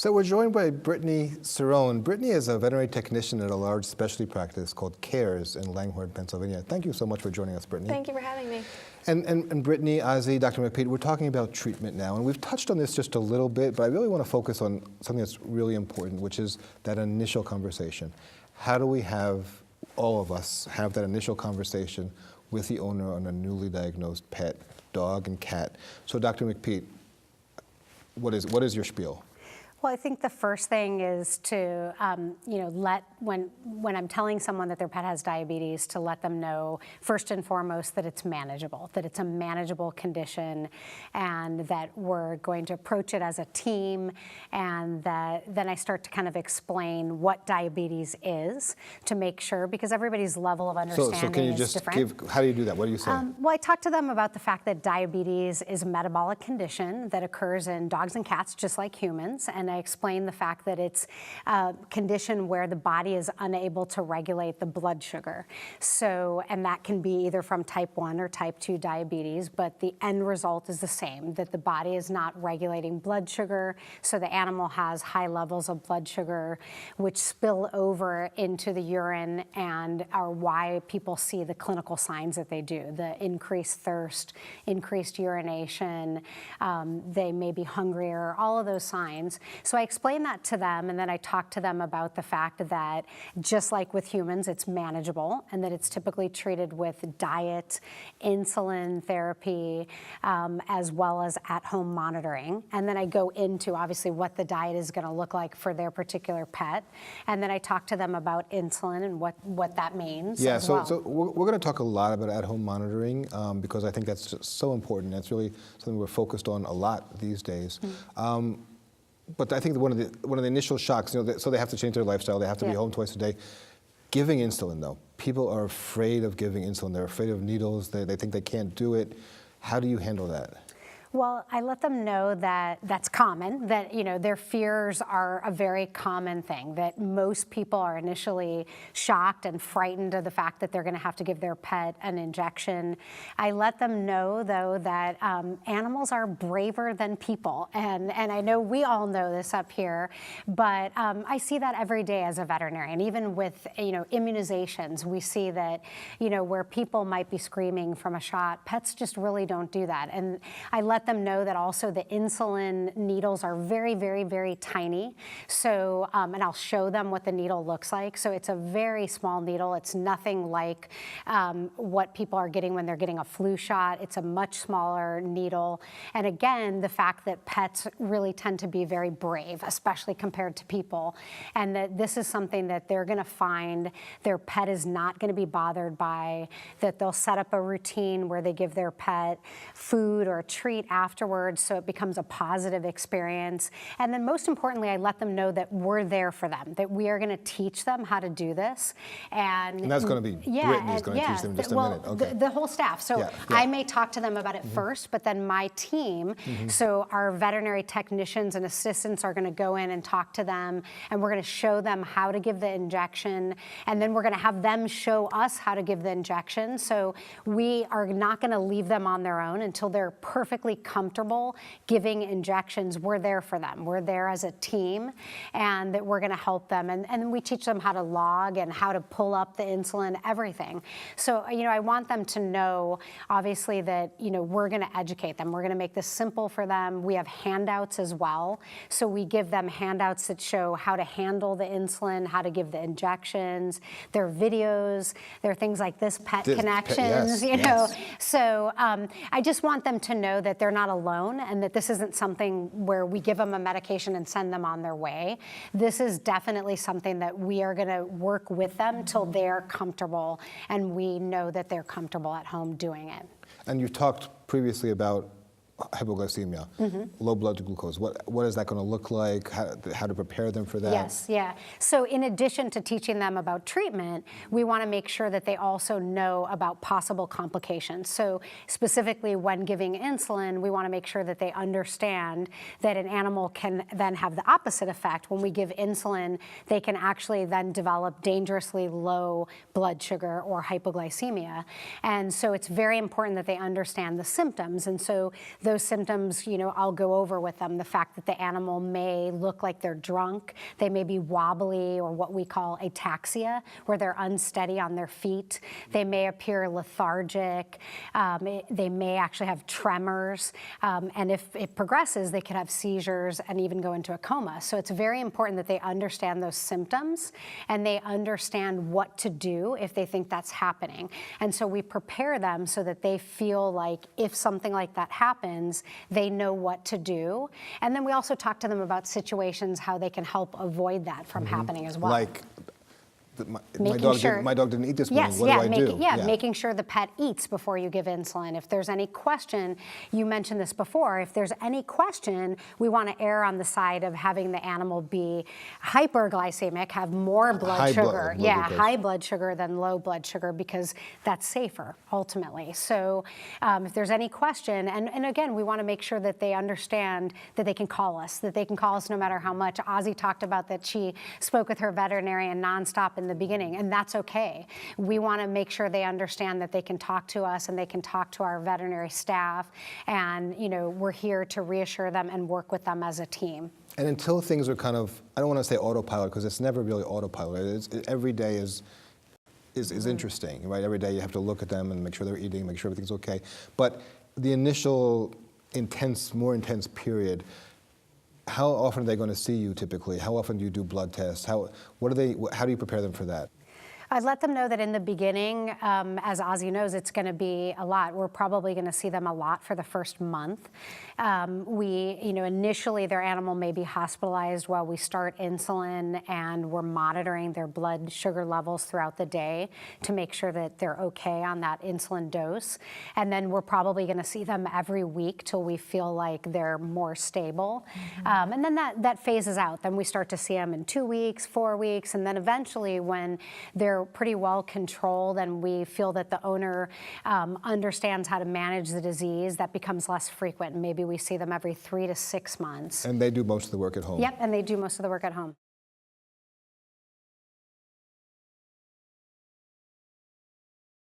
So we're joined by Brittney Cirone. Brittney is a veterinary technician at a large specialty practice called CARES in Langhorne, Pennsylvania. Thank you so much for joining us, Brittney. Thank you for having me. And Brittney, Ozzy, Dr. MacPete, we're talking about treatment now, and we've touched on this just a little bit, but I really want to focus on something that's really important, which is that initial conversation. How do we have, all of us, have that initial conversation with the owner on a newly diagnosed pet, dog and cat? So Dr. MacPete, what is your spiel? Well, I think the first thing is to, when I'm telling someone that their pet has diabetes, to let them know, first and foremost, that it's manageable, that it's a manageable condition, and that we're going to approach it as a team, and that then I start to kind of explain what diabetes is to make sure, because everybody's level of understanding so can you is just different. how do you do that? What do you say? Well, I talk to them about the fact that diabetes is a metabolic condition that occurs in dogs and cats just like humans, and I explain the fact that it's a condition where the body is unable to regulate the blood sugar. So, and that can be either from type 1 or type 2 diabetes, but the end result is the same, that the body is not regulating blood sugar, so the animal has high levels of blood sugar, which spill over into the urine and are why people see the clinical signs that they do, the increased thirst, increased urination, they may be hungrier, all of those signs. So I explain that to them, and then I talk to them about the fact that just like with humans, it's manageable, and that it's typically treated with diet, insulin therapy, as well as at-home monitoring. And then I go into, obviously, what the diet is going to look like for their particular pet. And then I talk to them about insulin and what that means. Yeah, as well. so we're going to talk a lot about at-home monitoring because I think that's just so important. That's really something we're focused on a lot these days. Mm-hmm. But I think one of the initial shocks, so they have to change their lifestyle. They have to be home twice a day. Giving insulin, though, people are afraid of giving insulin. They're afraid of needles. They think they can't do it. How do you handle that? Well, I let them know that that's common, that their fears are a very common thing, that most people are initially shocked and frightened of the fact that they're going to have to give their pet an injection. I let them know, though, that animals are braver than people, and I know we all know this up here, but I see that every day as a veterinarian. Even with immunizations, we see that where people might be screaming from a shot, pets just really don't do that. And I let them know that also the insulin needles are very, very, very tiny. So, and I'll show them what the needle looks like. So it's a very small needle. It's nothing like what people are getting when they're getting a flu shot. It's a much smaller needle. And again, the fact that pets really tend to be very brave, especially compared to people, and that this is something that they're going to find their pet is not going to be bothered by, that they'll set up a routine where they give their pet food or a treat afterwards, so it becomes a positive experience. And then most importantly, I let them know that we're there for them, that we are going to teach them how to do this. And that's going to be, Brittney's going to teach them in just a minute. Okay. The whole staff. So I may talk to them about it first, but then my team, so our veterinary technicians and assistants are going to go in and talk to them, and we're going to show them how to give the injection, and then we're going to have them show us how to give the injection. So we are not going to leave them on their own until they're perfectly comfortable giving injections. We're there for them. We're there as a team, and that we're going to help them. And then we teach them how to log and how to pull up the insulin, everything. So, I want them to know, obviously, that, we're going to educate them. We're going to make this simple for them. We have handouts as well. So we give them handouts that show how to handle the insulin, how to give the injections. There are videos. There are things like this, Pet Connections, yes. So I just want them to know that they're not alone, and that this isn't something where we give them a medication and send them on their way. This is definitely something that we are going to work with them till they're comfortable, and we know that they're comfortable at home doing it. And you talked previously about hypoglycemia, low blood glucose. What is that going to look like? How to prepare them for that? Yes, yeah. So in addition to teaching them about treatment, we want to make sure that they also know about possible complications. So specifically when giving insulin, we want to make sure that they understand that an animal can then have the opposite effect. When we give insulin, they can actually then develop dangerously low blood sugar or hypoglycemia. And so it's very important that they understand the symptoms. And so those symptoms, I'll go over with them. The fact that the animal may look like they're drunk, they may be wobbly, or what we call ataxia, where they're unsteady on their feet. They may appear lethargic. They may actually have tremors. And if it progresses, they could have seizures and even go into a coma. So it's very important that they understand those symptoms and they understand what to do if they think that's happening. And so we prepare them so that they feel like if something like that happens, they know what to do. And then we also talk to them about situations, how they can help avoid that from happening as well. Like, my dog didn't eat this morning. Yes, what do I do? Making sure the pet eats before you give insulin. If there's any question, you mentioned this before, if there's any question, we want to err on the side of having the animal be hyperglycemic, have more blood sugar. High blood sugar than low blood sugar, because that's safer, ultimately. So if there's any question, and again, we want to make sure that they understand that they can call us no matter how much. Ozzy talked about that she spoke with her veterinarian nonstop in the beginning, and that's okay. We want to make sure they understand that they can talk to us and they can talk to our veterinary staff, and we're here to reassure them and work with them as a team. And until things are kind of, I don't want to say autopilot, because it's never really autopilot. Every day is interesting, right? Every day you have to look at them and make sure they're eating, make sure everything's okay. But the initial more intense period, how often are they going to see you typically? How often do you do blood tests? How do you prepare them for that? I'd let them know that in the beginning, as Ozzy knows, it's going to be a lot. We're probably going to see them a lot for the first month. Initially their animal may be hospitalized while we start insulin, and we're monitoring their blood sugar levels throughout the day to make sure that they're okay on that insulin dose. And then we're probably going to see them every week till we feel like they're more stable. And then that phases out. Then we start to see them in 2 weeks, 4 weeks, and then eventually when they're pretty well controlled and we feel that the owner understands how to manage the disease, that becomes less frequent. Maybe we see them every 3 to 6 months. And they do most of the work at home. Yep, and they do most of the work at home.